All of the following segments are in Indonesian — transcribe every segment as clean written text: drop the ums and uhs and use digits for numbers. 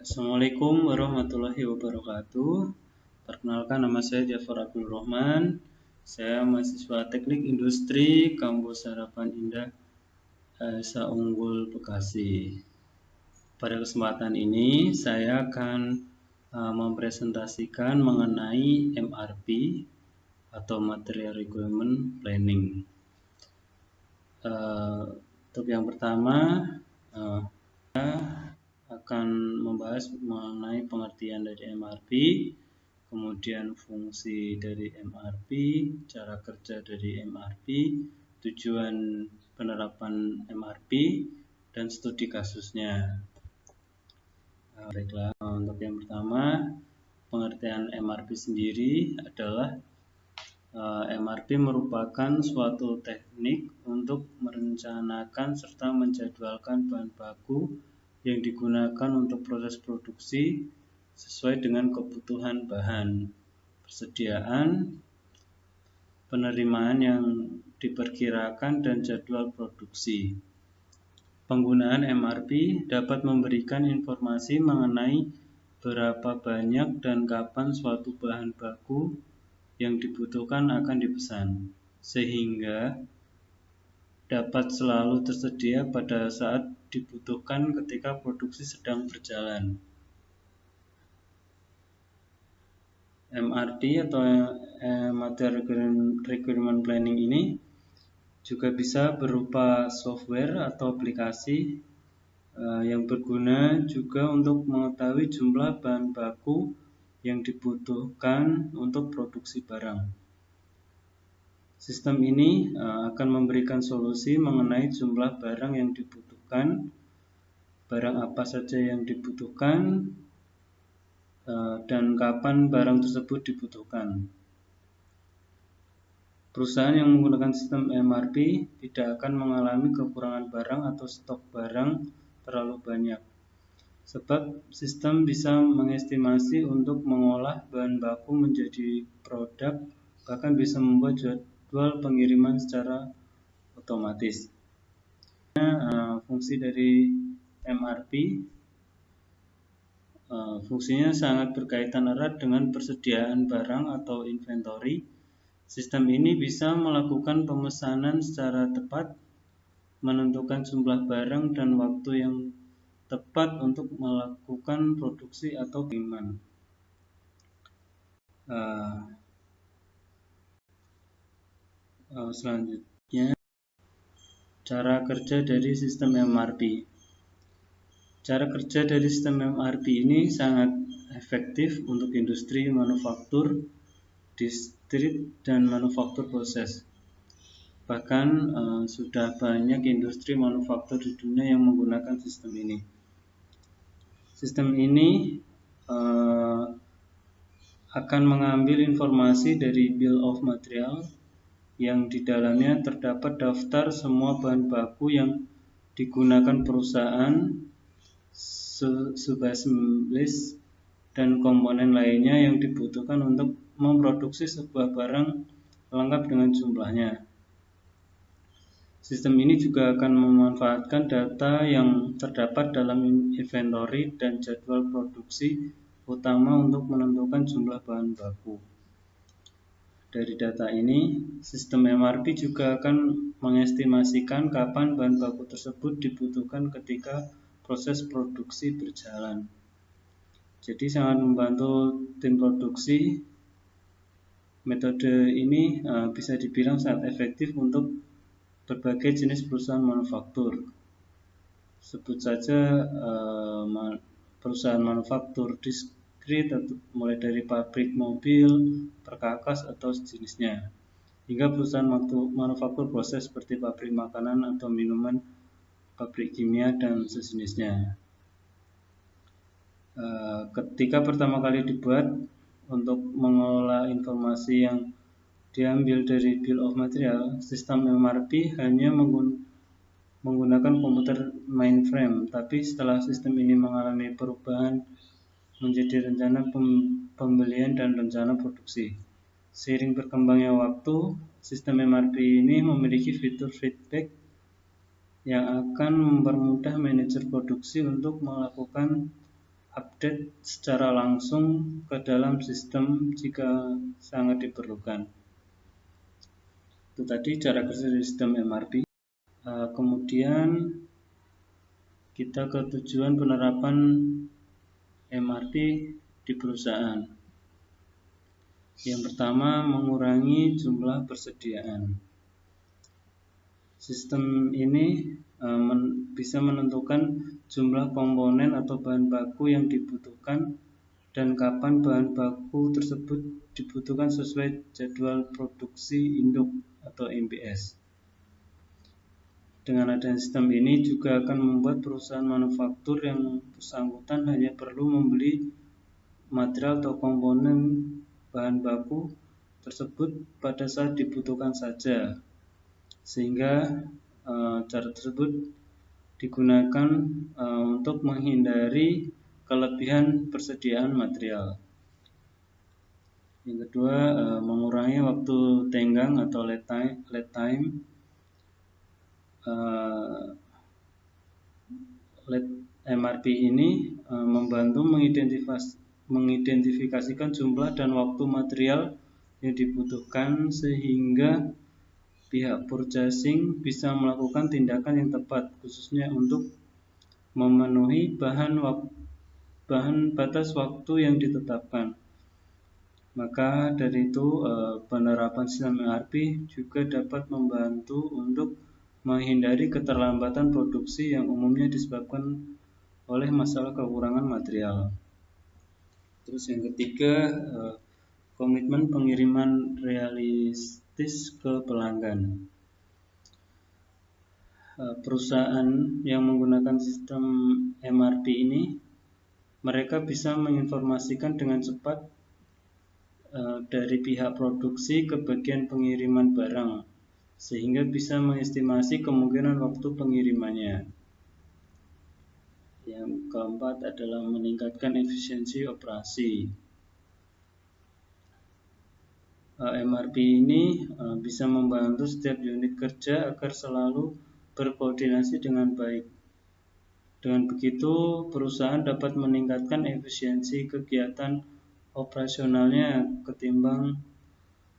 Assalamualaikum warahmatullahi wabarakatuh. Perkenalkan, nama saya Jafar Abdul Rahman. Saya mahasiswa Teknik Industri Kampus Harapan Indah Esa Unggul Bekasi. Pada kesempatan ini saya akan mempresentasikan mengenai MRP atau Material Requirement Planning. Untuk yang pertama, akan membahas mengenai pengertian dari MRP, kemudian fungsi dari MRP, cara kerja dari MRP, tujuan penerapan MRP, dan studi kasusnya. Baiklah, untuk yang pertama, pengertian MRP sendiri adalah MRP merupakan suatu teknik untuk merencanakan serta menjadwalkan bahan baku yang digunakan untuk proses produksi sesuai dengan kebutuhan bahan, persediaan, penerimaan yang diperkirakan, dan jadwal produksi. Penggunaan MRP dapat memberikan informasi mengenai berapa banyak dan kapan suatu bahan baku yang dibutuhkan akan dipesan, sehingga dapat selalu tersedia pada saat dibutuhkan ketika produksi sedang berjalan. MRP atau Material Requirement Planning ini juga bisa berupa software atau aplikasi yang berguna juga untuk mengetahui jumlah bahan baku yang dibutuhkan untuk produksi barang. Sistem ini akan memberikan solusi mengenai jumlah barang yang dibutuhkan, barang apa saja yang dibutuhkan, dan kapan barang tersebut dibutuhkan. Perusahaan yang menggunakan sistem MRP tidak akan mengalami kekurangan barang atau stok barang terlalu banyak, sebab sistem bisa mengestimasi untuk mengolah bahan baku menjadi produk, bahkan bisa membuat jadwal pengiriman secara otomatis. Fungsi dari MRP, fungsinya sangat berkaitan erat dengan persediaan barang atau inventory. Sistem ini bisa melakukan pemesanan secara tepat, menentukan jumlah barang dan waktu yang tepat untuk melakukan produksi atau pengiriman. Selanjutnya, cara kerja dari sistem MRP. Cara kerja dari sistem MRP ini sangat efektif untuk industri manufaktur, distrik, dan manufaktur proses. Bahkan sudah banyak industri manufaktur di dunia yang menggunakan sistem ini. Sistem ini akan mengambil informasi dari Bill of Material yang di dalamnya terdapat daftar semua bahan baku yang digunakan perusahaan, sub-assembly list, dan komponen lainnya yang dibutuhkan untuk memproduksi sebuah barang lengkap dengan jumlahnya. Sistem ini juga akan memanfaatkan data yang terdapat dalam inventory dan jadwal produksi utama untuk menentukan jumlah bahan baku. Dari data ini, sistem MRP juga akan mengestimasikan kapan bahan baku tersebut dibutuhkan ketika proses produksi berjalan. Jadi sangat membantu tim produksi. Metode ini bisa dibilang sangat efektif untuk berbagai jenis perusahaan manufaktur. Sebut saja perusahaan manufaktur diskrit, mulai dari pabrik mobil, perkakas, atau sejenisnya, hingga perusahaan manufaktur proses seperti pabrik makanan atau minuman, pabrik kimia, dan sejenisnya. Ketika pertama kali dibuat untuk mengelola informasi yang diambil dari Bill of Material, sistem MRP hanya menggunakan komputer mainframe, tapi setelah sistem ini mengalami perubahan menjadi rencana pembelian dan rencana produksi. Seiring berkembangnya waktu, sistem MRP ini memiliki fitur feedback yang akan mempermudah manajer produksi untuk melakukan update secara langsung ke dalam sistem jika sangat diperlukan. Itu tadi cara kerja sistem MRP. Kemudian kita ke tujuan penerapan MRP di perusahaan. Yang pertama, mengurangi jumlah persediaan. Sistem ini bisa menentukan jumlah komponen atau bahan baku yang dibutuhkan dan kapan bahan baku tersebut dibutuhkan sesuai jadwal produksi induk atau MPS. Dengan adanya sistem ini juga akan membuat perusahaan manufaktur yang bersangkutan hanya perlu membeli material atau komponen bahan baku tersebut pada saat dibutuhkan saja, sehingga cara tersebut digunakan untuk menghindari kelebihan persediaan material. Yang kedua, mengurangi waktu tenggang atau lead time. Lead MRP ini membantu mengidentifikasikan jumlah dan waktu material yang dibutuhkan sehingga pihak purchasing bisa melakukan tindakan yang tepat, khususnya untuk memenuhi bahan batas waktu yang ditetapkan. Maka dari itu penerapan sistem MRP juga dapat membantu untuk menghindari keterlambatan produksi yang umumnya disebabkan oleh masalah kekurangan material. Terus yang ketiga, komitmen pengiriman realistis ke pelanggan. Perusahaan yang menggunakan sistem MRP ini, mereka bisa menginformasikan dengan cepat dari pihak produksi ke bagian pengiriman barang, sehingga bisa mengestimasi kemungkinan waktu pengirimannya. Yang keempat adalah meningkatkan efisiensi operasi. MRP ini bisa membantu setiap unit kerja agar selalu berkoordinasi dengan baik. Dengan begitu, perusahaan dapat meningkatkan efisiensi kegiatan operasionalnya ketimbang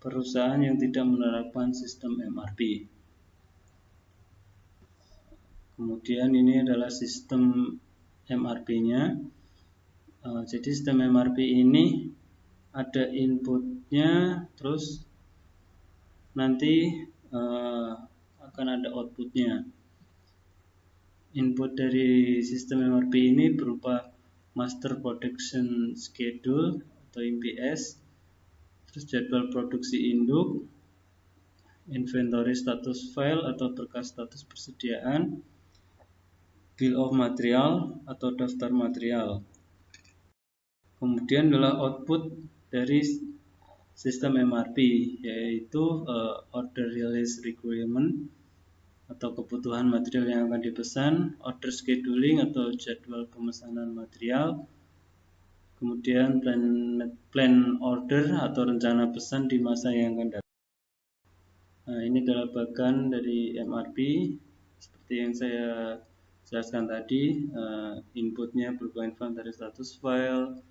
perusahaan yang tidak menerapkan sistem MRP. Kemudian ini adalah sistem MRP-nya. Jadi sistem MRP ini ada inputnya, terus nanti akan ada outputnya. Input dari sistem MRP ini berupa Master Production Schedule atau MPS, terus jadwal produksi induk, inventory status file atau berkas status persediaan, bill of material atau daftar material. Kemudian adalah output dari sistem MRP, yaitu order release requirement atau kebutuhan material yang akan dipesan, order scheduling atau jadwal pemesanan material, kemudian plan order atau rencana pesan di masa yang akan datang. Nah, ini adalah bagian dari MRP seperti yang saya jelaskan tadi. Inputnya berupa inventory status file,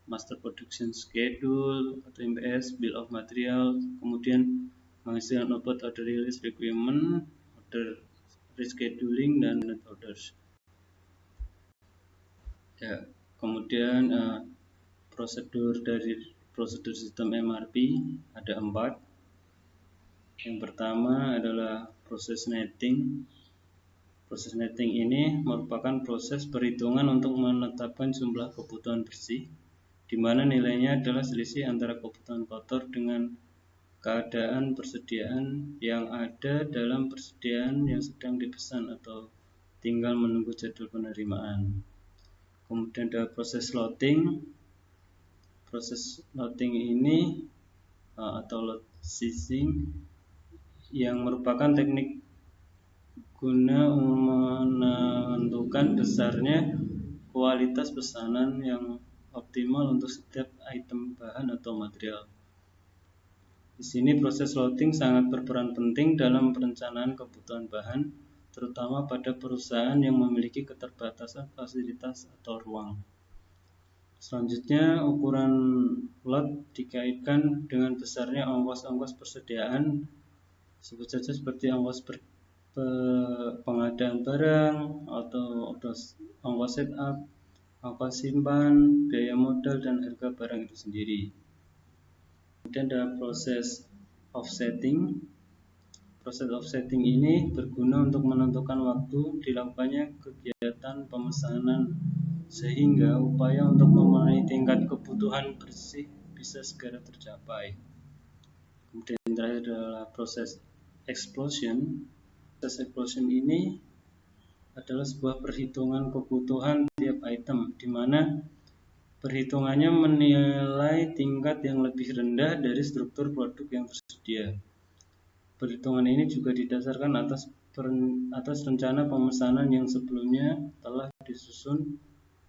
master production schedule atau MPS, bill of material, kemudian menghasilkan output order release requirement, order rescheduling, dan net orders. Ya, kemudian prosedur sistem MRP ada 4. Yang pertama adalah proses netting. Proses netting ini merupakan proses perhitungan untuk menetapkan jumlah kebutuhan bersih, di mana nilainya adalah selisih antara kebutuhan kotor dengan keadaan persediaan yang ada dalam persediaan yang sedang dipesan atau tinggal menunggu jadwal penerimaan. Kemudian ada proses loading. Proses loading ini atau load sizing yang merupakan teknik guna menentukan besarnya kualitas pesanan yang optimal untuk setiap item bahan atau material. Di sini proses loading sangat berperan penting dalam perencanaan kebutuhan bahan, terutama pada perusahaan yang memiliki keterbatasan fasilitas atau ruang. Selanjutnya, ukuran lot dikaitkan dengan besarnya ongkos-ongkos persediaan, sebut saja seperti ongkos pengadaan barang atau ongkos setup, ongkos simpan, biaya modal, dan harga barang itu sendiri. Kemudian ada proses offsetting. Proses offsetting ini berguna untuk menentukan waktu dilakukannya kegiatan pemesanan sehingga upaya untuk memenuhi tingkat kebutuhan bersih bisa segera tercapai. Kemudian yang terakhir adalah proses explosion. Proses explosion ini adalah sebuah perhitungan kebutuhan tiap item, di mana perhitungannya menilai tingkat yang lebih rendah dari struktur produk yang tersedia. Perhitungan ini juga didasarkan atas rencana pemesanan yang sebelumnya telah disusun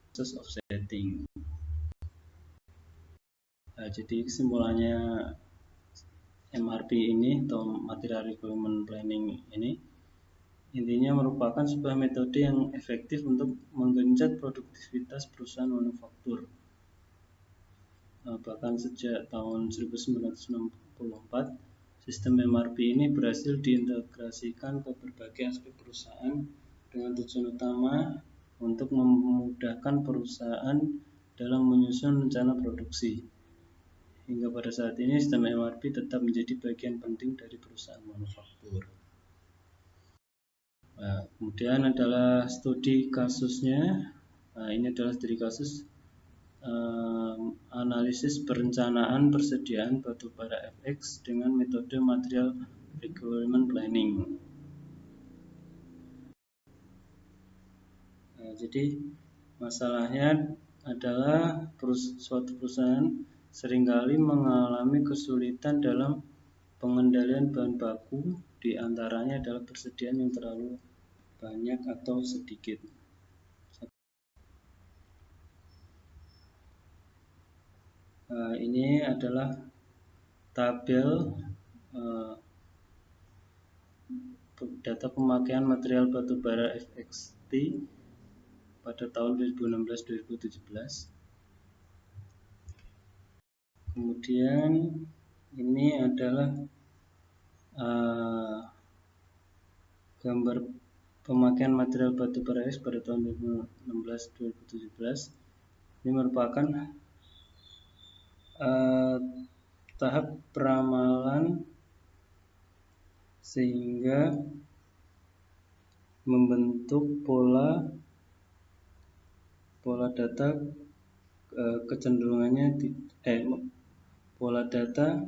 proses offsetting. Nah, jadi kesimpulannya MRP ini atau Material Requirement Planning ini intinya merupakan sebuah metode yang efektif untuk menggenjot produktivitas perusahaan manufaktur. Bahkan sejak tahun 1964, sistem MRP ini berhasil diintegrasikan ke berbagai aspek perusahaan dengan tujuan utama untuk memudahkan perusahaan dalam menyusun rencana produksi. Hingga pada saat ini, sistem MRP tetap menjadi bagian penting dari perusahaan manufaktur. Nah, kemudian adalah studi kasusnya. Nah, ini adalah studi kasus analisis perencanaan persediaan batu bara FX dengan metode Material Requirement Planning. Nah, jadi masalahnya adalah suatu perusahaan seringkali mengalami kesulitan dalam pengendalian bahan baku, di antaranya adalah persediaan yang terlalu banyak atau sedikit. Ini adalah tabel data pemakaian material batu bara FXT pada tahun 2016-2017. Kemudian ini adalah gambar pemakaian material batu bara X pada tahun 2016-2017. Ini merupakan tahap peramalan sehingga membentuk pola data kecenderungannya pola data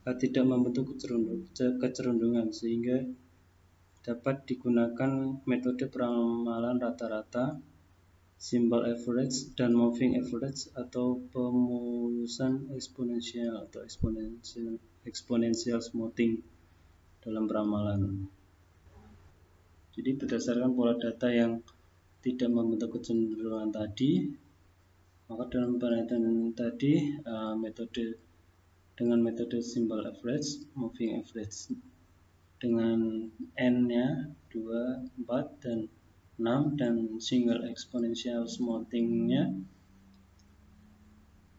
tidak membentuk kecenderungan sehingga dapat digunakan metode peramalan rata-rata, simple average, dan moving average atau pemulusan eksponensial atau exponential smoothing dalam peramalan. Jadi berdasarkan pola data yang tidak membentuk kecenderungan tadi, maka dalam penelitian tadi dengan metode simple average, moving average dengan n-nya 2, 4, dan 6, dan single exponential smoothing-nya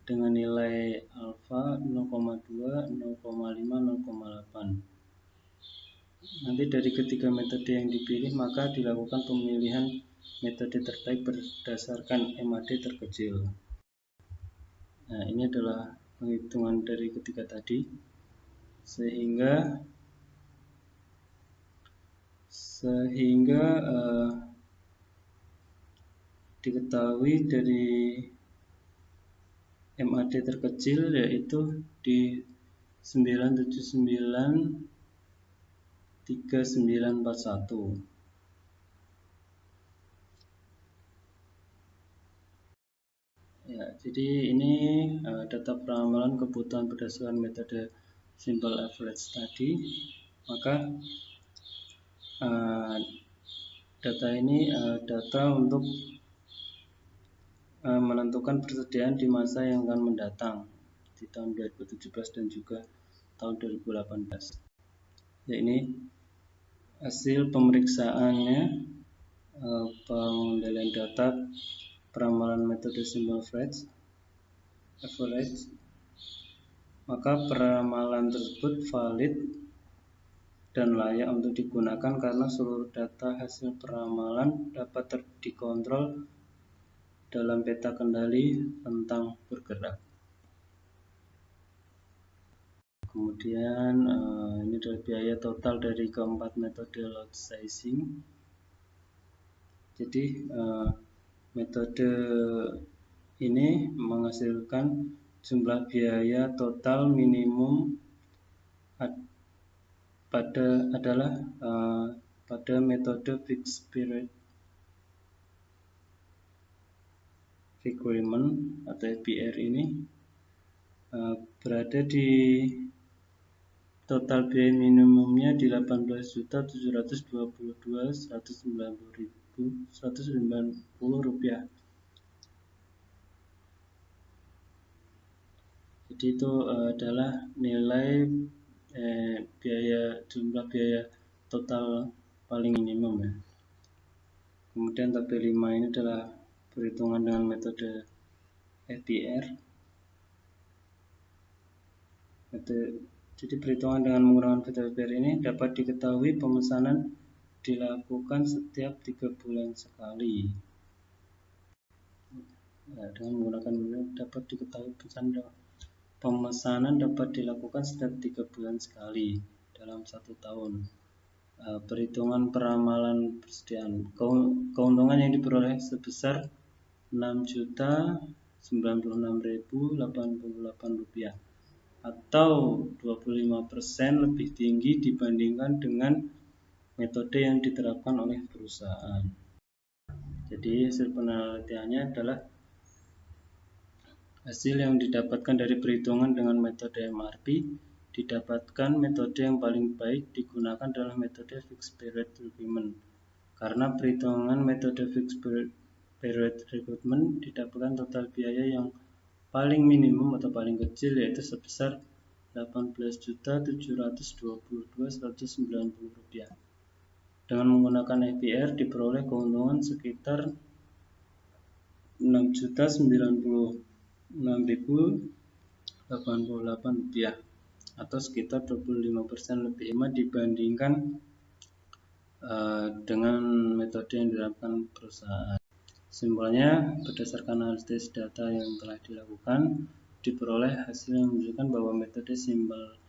dengan nilai alpha 0,2, 0,5, 0,8. Nanti dari ketiga metode yang dipilih, maka dilakukan pemilihan metode terbaik berdasarkan MAD terkecil. Nah, ini adalah penghitungan dari ketiga tadi, sehingga diketahui dari MAD terkecil yaitu di 9793941. Ya, jadi ini data peramalan kebutuhan berdasarkan metode simple average tadi. Maka data ini data untuk menentukan persediaan di masa yang akan mendatang di tahun 2017 dan juga tahun 2018. Ya, ini hasil pemeriksaannya pengendalian data peramalan metode simple average. average, maka peramalan tersebut valid dan layak untuk digunakan karena seluruh data hasil peramalan dapat dikontrol dalam peta kendali rentang bergerak. Kemudian ini adalah biaya total dari keempat metode load sizing. Jadi metode ini menghasilkan jumlah biaya total minimum pada metode fixed period requirement atau FPR ini berada di total biaya minimumnya di 18.722.190.190 rupiah. Jadi itu adalah nilai jumlah biaya total paling minimum ya. Kemudian tabel 5 ini adalah perhitungan dengan metode FPR. Jadi perhitungan dengan menggunakan metode FPR ini dapat diketahui pemesanan dilakukan setiap 3 bulan sekali. Dengan menggunakan dapat diketahui pemesanan dapat dilakukan setiap 3 bulan sekali dalam 1 tahun. Perhitungan peramalan persediaan. Keuntungan yang diperoleh sebesar Rp6.096.088 atau 25% lebih tinggi dibandingkan dengan metode yang diterapkan oleh perusahaan. Jadi hasil penelitiannya adalah hasil yang didapatkan dari perhitungan dengan metode MRP didapatkan metode yang paling baik digunakan adalah metode fixed period recruitment. Karena perhitungan metode fixed period recruitment didapatkan total biaya yang paling minimum atau paling kecil yaitu sebesar Rp18.722.190. Dengan menggunakan FPR diperoleh keuntungan sekitar Rp6.096.088 atau sekitar 25% lebih hemat dibandingkan dengan metode yang diterapkan perusahaan. Kesimpulannya, berdasarkan analisis data yang telah dilakukan, diperoleh hasil yang menunjukkan bahwa metode simple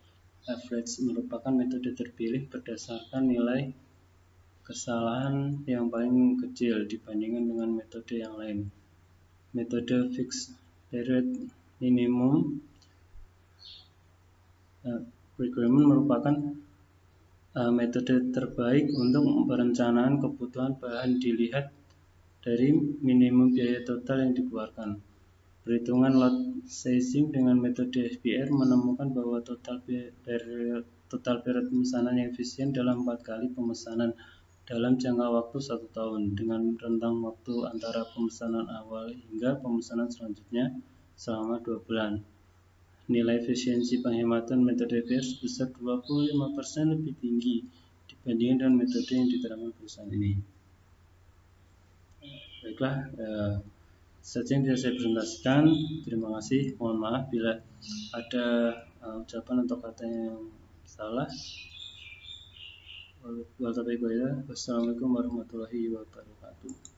average merupakan metode terpilih berdasarkan nilai kesalahan yang paling kecil dibandingkan dengan metode yang lain. Metode fixed period minimum requirement merupakan metode terbaik untuk perencanaan kebutuhan bahan dilihat dari minimum biaya total yang dikeluarkan. Perhitungan load sizing dengan metode FPR menemukan bahwa total period pemesanan yang efisien dalam 4 kali pemesanan dalam jangka waktu 1 tahun dengan rentang waktu antara pemesanan awal hingga pemesanan selanjutnya selama 2 bulan. Nilai efisiensi penghematan metode FPR sebesar 25% lebih tinggi dibandingkan dengan metode yang diterapkan perusahaan ini. Baiklah, saja yang bisa saya presentasikan. Terima kasih. Mohon maaf bila ada ucapan atau kata yang salah. Wassalamualaikum warahmatullahi wabarakatuh.